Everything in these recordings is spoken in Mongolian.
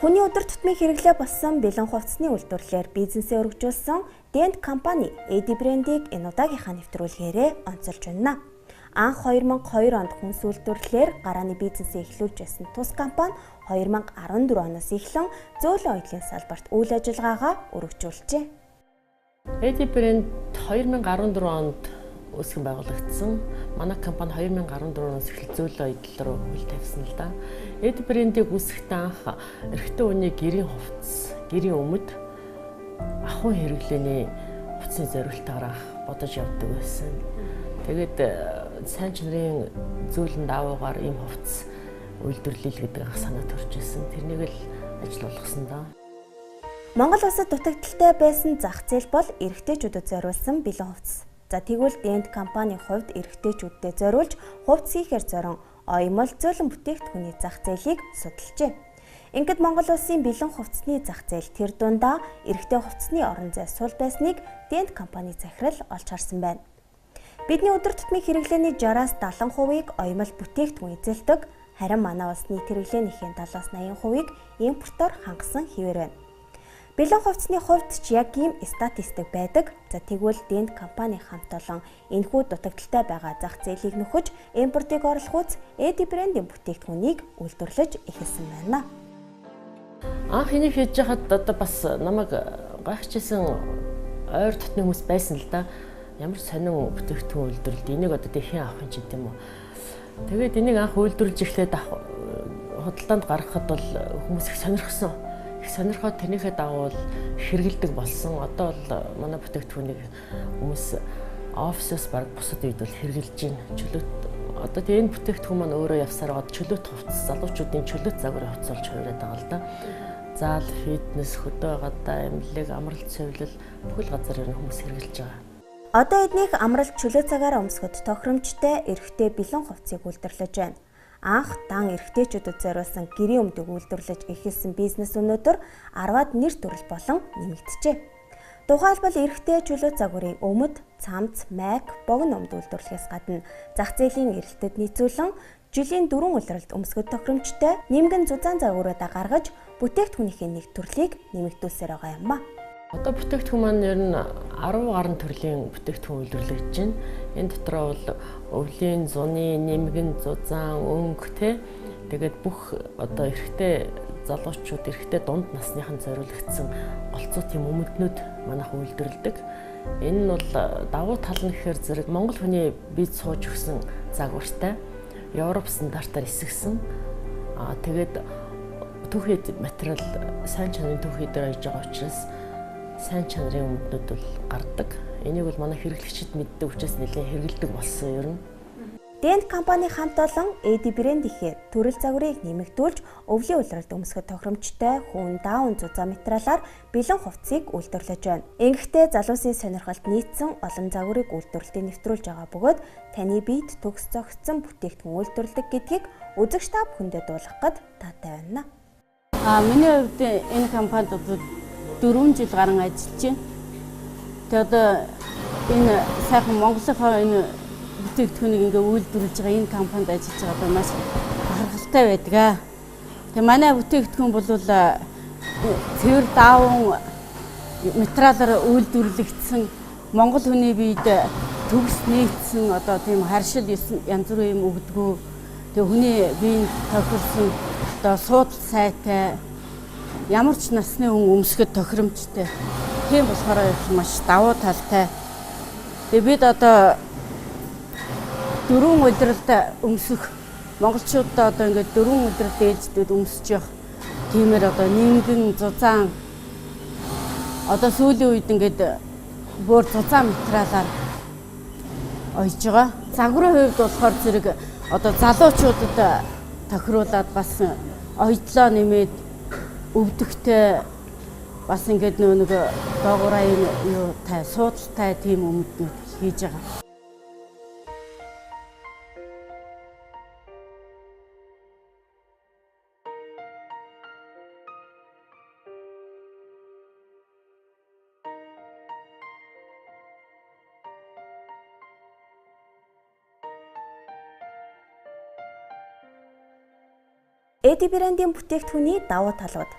Хүний өдөр тутмын хэрэглээ болсон бэлэн хувцсны үйлдвэрлэлээр бизнесээ өргөжүүлсэн Dent компани AD брендийг энэ удаагийнхаа нэвтрүүлгээрээ онцолж байна. Анх 2002 онд хүнс үйлдвэрлэлээр гарааны бизнесээ эхлүүлж байсан тус компани 2014 оноос эхлэн зөөлөн оёдлын салбарт үйл ажиллагаагаа өргөжүүлжээ. AD брэнд 2014 онд үүсгэн байгуулагдсан. Манай компани 2014 оноос эхлэн зөөлөн оёдол руу хөл тавьсан л да. AD брэндийг үүсгэхдээ анх эрэгтэй хүний гэрийн хувцас, гэрийн өмд ахуйн хэрэглээний хувцсны зорилтоор бодож явдаг байсан. Тэгээд сайн чанарын зөөлөн даавуугаар ийм хувцас үйлдвэрлэл гэдэг санаа төрж ирсэн. Тэрнийг л ажил болгосон доо. Монгол улсад дутагдaltaй байсан зах зээл бол эрэгтэйчүүдэд зориулсан бэлэн хувцас. За тэгвэл Dent компанийн хувьд эрэгтэйчүүдэд зориулж хувцас хийхээр зорин оёмол зөөлөн бүтээгдэхүүний зах зээлийг судалжээ. Ингээд Монгол улсын бэлэн хувцсны зах зээл тэр дундаа эрэгтэй хувцсны орон зай сул байсныг Dent компани захирал олж харсан байна. Бидний өдөр тутмын хэрэглээний 60-аас 70%-ийг оёмол бүтээгдэхүүн эзэлдэг, харин манай улс нийт хэрэглээнийхээ 70-аас 80%-ийг импортоор хангасан хэвээр байна. Бэлэн хувцсны хувьд ч яг ийм статистик байдаг. За тэгвэл Dent компани хамт олон энэхүү дутагдaltaй байгаа зах зээлийг нөхөж импортыг орлохуйц AD брендийн бүтээгдэхүүнийг үйлдвэрлэж эхэлсэн байна. Анх энийг хийж хахад одоо бас намайг гайхажсэн ойр дотны хүмүүс байсан л да. Ямар сонин бүтээгдэхүүн үйлдвэрлэдэг. Энийг одоо дэхийн авах юм ч гэдэм үү. Тэгээд энийг анх үйлдвэрлэж эхлээд худалдаанд гаргахад бол хүмүүс их сонирхсон. Их сонирхоод тэрнийхээ дагуу хэрэгэлдэг болсон. Одоо бол манай бүтээгдэхүүнийг хүмүүс офисоос баг бусад үед бол хэрэгжилж байна. Чөлөөт одоо энэ бүтээгдэхүүн маань өөрөө явсаар гоод чөлөөт хувцас, залуучуудын чөлөөт загварын хувцас болж хувираад байгаа л да. Заал, фитнес, хөдөө гадаа амьдлаг, амралт, цэвэрлэл бүхэл газар энэ хүмүүс хэрэгжилж байгаа. Одоо эднийх амралт чөлөө цагаараа өмсгөд тохиромжтой эрэгтэй бэлэн хувцсыг үйлдвэрлэж байна. Анх дан эрэгтэйчүүдэд зориулсан гэрийн өмдөг үйлдвэрлэж эхэлсэн бизнес өнөөдөр 10-аад нэр төрөл болон нэмэгджээ. Тухайлбал эрэгтэй чөлөө загварын өмд, цамц, майк, богино өмд үйлдвэрлэхээс гадна зах зээлийн эрэлтэд нийцүүлэн жилийн 4 улиралд өмсгөд тохиромжтой нимгэн зузаан загваруудаа гаргаж бүтээгдэхүүнийхээ нэг төрлийг нэмэгдүүлсээр байгаа юм а. Одоо бүтээгдэхүүн маань ер нь 10 гаруй төрлийн бүтээгдэхүүн үйлдвэрлэгдэж байна. Энэ дотроо бол өвлийн, зуны, нэмгэн, зузаан, өнгө тэгээд бүх одоо эрэгтэй залуучууд, эрэгтэй дунд насныханд зориулагдсан голцоо тийм өмднүүд манайхан үйлдвэрлэдэг. Энэ нь бол давуу тал нь гэхээр зэрэг монгол хүний бие сууж өгсөн загвартай, Европ стандартаар эсгсэн. Тэгээд түүхий материал сайн чанарын түүхий дээр хийж байгаа учраас сайн чанарын өмднүүд бол гардаг. Энийг бол манай хэрэглэгчид мэддэг учраас нэлээд хэрэгэлдэг болсон ер нь. Dent компани хамт олон AD брэндийнхээ төрөл загварыг нэмэгдүүлж өвлийн улиралд өмсгөх тохиромжтой хүүн даун зузаан материалаар бэлэн хувцсыг үйлдвэрлэж байна. Ингэхдээ залуусын сонирхолд нийцсэн олон загварыг үйлдвэрлэлтэд нэвтрүүлж байгаа бөгөөд таны биед төгс зохицсон бүтээгдэхүүн үйлдвэрлэдэг гэдгийг үзэгч та бүхэндээ дуулгах гээд таатай байна. Миний хувьд энэ компанид 4 жил гарan ажиллаж байна. Тэгээд одоо энэ сайхан Монголынхаа энэ бүтээгдэхүүнийг ингээ үйлдвэрлэж байгаа энэ компанид ажиллаж байгаа маш бахархалтай байдаг. Тэгээ манай бүтээгдэхүүн бол цэвэр даавун материалаар үйлдвэрлэгдсэн Монгол хүний биед төгс нийцсэн одоо тийм харшил янз бүрийн юм өгдөгөө. Тэгээ хүний биеийн тохирсон одоо суудал сайтай ямар ч насны хүн өмсгөхөд тохиромжтой. Тийм болохоор маш давуу талтай. Тэгээ бид одоо 4 улиралд өмсөх монголчуудаа одоо ингээд 4 улиралд ээлжлээд өмсөж явах. Тиймэр одоо нимгэн зузаан одоо сүүлийн үед ингээд бүр зузаан материалаар ойж байгаа. Загварын хувьд болохоор зэрэг одоо залуучуудад тохируулаад бас ойдлоо нэмээд өвдөгтэй бас ингээд нэг доогоораа юу тай суудалтай тийм өмднүүд хийж байгаа. AD брендийн бүтээгдэхүүний давуу талууд.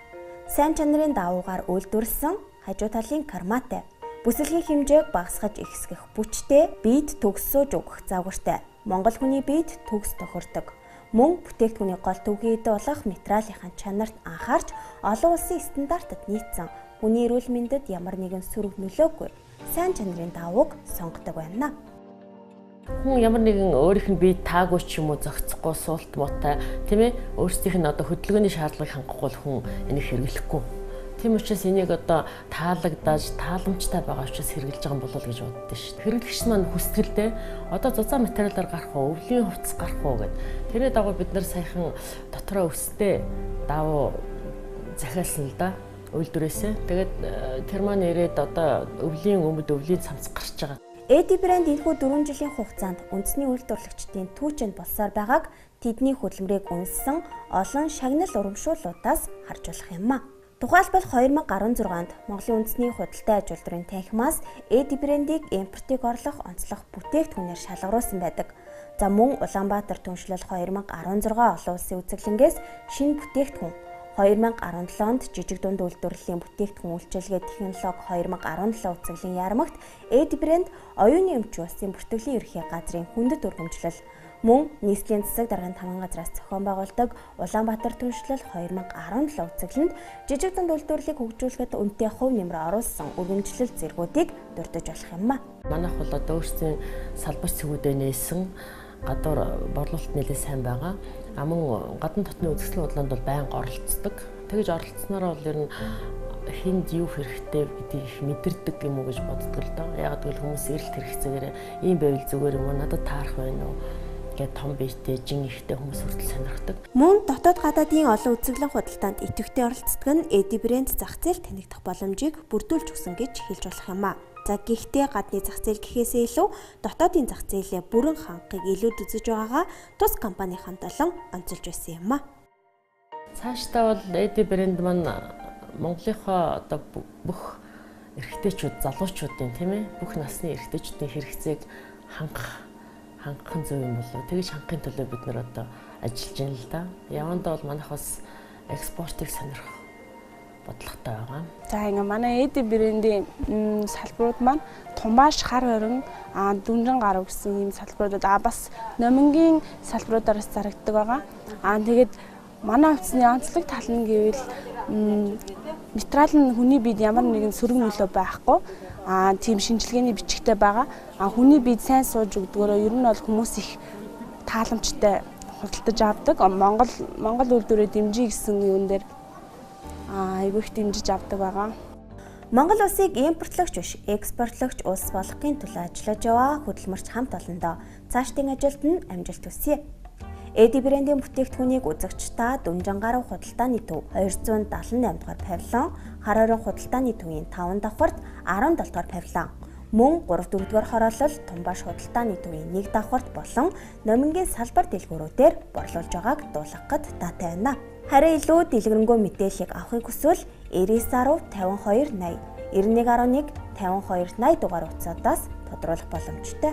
Сайн чанарын давуугаар үйлдвэрлэсэн хажуу талын карматай. Бүсэлгийн хэмжээг багасгаж ихсгэх бүчтэй, биед төгс сууж өгөх загвартай. Монгол хүний биед төгс тохирдог. Мөн бүтээгдэхүүний гол төвгийн эд болох материалын чанарт анхаарч олон улсын стандартад нийцсэн хүний эрүүл мэндэд ямар нэгэн сөрөг нөлөөгүй сайн чанарын давууг сонгодог байна. Хүн ямар нэгэн өөрийнх нь бие таагүй ч юм уу зохицохгүй суулт муутай тийм ээ өөрсдийнх нь одоо хөдөлгөөний шаардлагыг хангахгүй хүн энийг хэрэглэхгүй. Тийм учраас энийг одоо таалагдаж тааламжтай байгаа учраас хэрэгжилж байгаа юм болов уу гэж боддоо шүү дээ. Хэрэглэгч маань хүсгэлдээ одоо зузаан материалаар гарах уу, өвлийн хувцас гарах уу гэд. Тэрний дагуу бид нар саяхан дотроо өстэй давуу захиалсан л да. Үйлдвэрээсээ. Тэгээд тэр маань ирээд одоо өвлийн өмд өвлийн цамц гарч байгаа. Эди брэнд энэхүү 4 жилийн хугацаанд үндэсний үйлдвэрлэгчдийн түүчэнд болсоор байгааг тэдний хөдөлмөрийг үнэлсэн олон шагнал урамшууллуудаас харж болох юм а. Тухайлбал 2016-нд Монголын үндэсний худалдаа аж үйлдвэрийн танхимаас Эди брэндийг импортыг орлох онцлог бүтээгдэхүүнээр шалгаруулсан байдаг. За мөн Улаанбаатар түншлэл 2016 олон улсын үзэсгэлэнгээс шинэ бүтээгдэхүүн 2017 онд жижиг дунд үйлдвэрлэлийн бүтээгдэхүүн үйлчилгээ технологи 2017 үзэсгэлэн яармагт Эди брэнд оюуны эмч улсын бүртгэлийн ерхий газрын хүндэт өргөмжлөл мөн нийслэлийн засаг даргын 5 газраас зохион байгуулдаг Улаанбаатар түншлэл 2017 үзэсгэлэнд жижиг дунд үйлдвэрлэлийг хөгжүүлэхэд үнэтэй хувь нэмэр оруулсан өргөмжлөл зэргүүдийг дурдж болох юм а. Манайх бол одоо өөрсдийн салбар цэгүүдээ нээсэн гадуур борлуулалт нэлээд сайн байгаа. Мөн гадна дотны үзэсгэлэн бодлоонд бол байнга оролцдог. Тэгж оролцсноор бол ер нь хинд юу хэрэгтэй гэдгийг их мэдэрдэг юм уу гэж боддог л доо. Яг гэвэл хүмүүс эрэлт хэрэгцээгээр ийм байвал зүгээр юм уу надад таарах байна уу гэд том биетэй жин ихтэй хүмүүс хүртэл сонирхдаг. Мөн дотоод гадаадын олон үзэсгэлэн худалдаанд идэвхтэй оролцдог нь Эди брэнд зах зээл танигдах боломжийг бүрдүүлж өгсөн гэж хэлж болох юм а. За гэхдээ гадны зах зээл гэхээсээ илүү дотоодын зах зээлээ бүрэн хангахыг илүүд үзэж байгаагаа тус компанийн долон онцолж байсан юм а. Цаашдаа бол Эди брэнд маань Монголынхоо одоо бүх эрэгтэйчүүд, залуучуудын тийм ээ бүх насны эрэгтэйчүүдийн хэрэгцээг хангах зөв юм болов. Тэгж хангахын төлөө бид нар одоо ажиллаж байна л да. Явандаа бол манайх бас экспортыг сонирхох бодлоготой байгаа. За ингээ манай Эди брэндийн салбарууд маань Тумбааш, Хар хорин, Дүнжин гарав гэсэн ийм салбаруудад бас номингийн салбаруудаас зарагддаг байгаа. Тэгээд манай хувьсны онцлог тал нь гэвэл материал нь хүний биед ямар нэгэн сөрөг нөлөө байхгүй. Тийм шинжилгээний бичигтэй байгаа. Хүний биед сайн сууж өгдөгөөрөө ер нь бол хүмүүс их тааламжтай худалдаж авдаг. Монгол үйлдвэрээ дэмжиж гэсэн юм дээр айгүйх дэмжиж авдаг байгаа. Монгол улсыг импортлогч биш, экспортлогч улс болгохын төлөө ажиллаж яваа хөдөлмөрч хамт олондоо цаашдын ажилд нь амжилт хүсье. Эди брэндийн бүтээгдэхүүнийг үзэгч та Дүнжин гарав худалдааны төв 278 дугаар павильон, Хар хорин худалдааны төвийн 5 давхарт 17 дугаар павильон, мөн 3-4 дугаар хороолол Тумбааш худалдааны төвийн 1 давхарт болон номингийн салбар дэлгүүрүүдээр борлуулж байгааг дуулгахад таатай байна. Харин илүү дэлгэрэнгүй мэдээллийг авахыг хүсвэл 9910 5280 9111 5280 дугаар утсаадаас тодруулах боломжтой.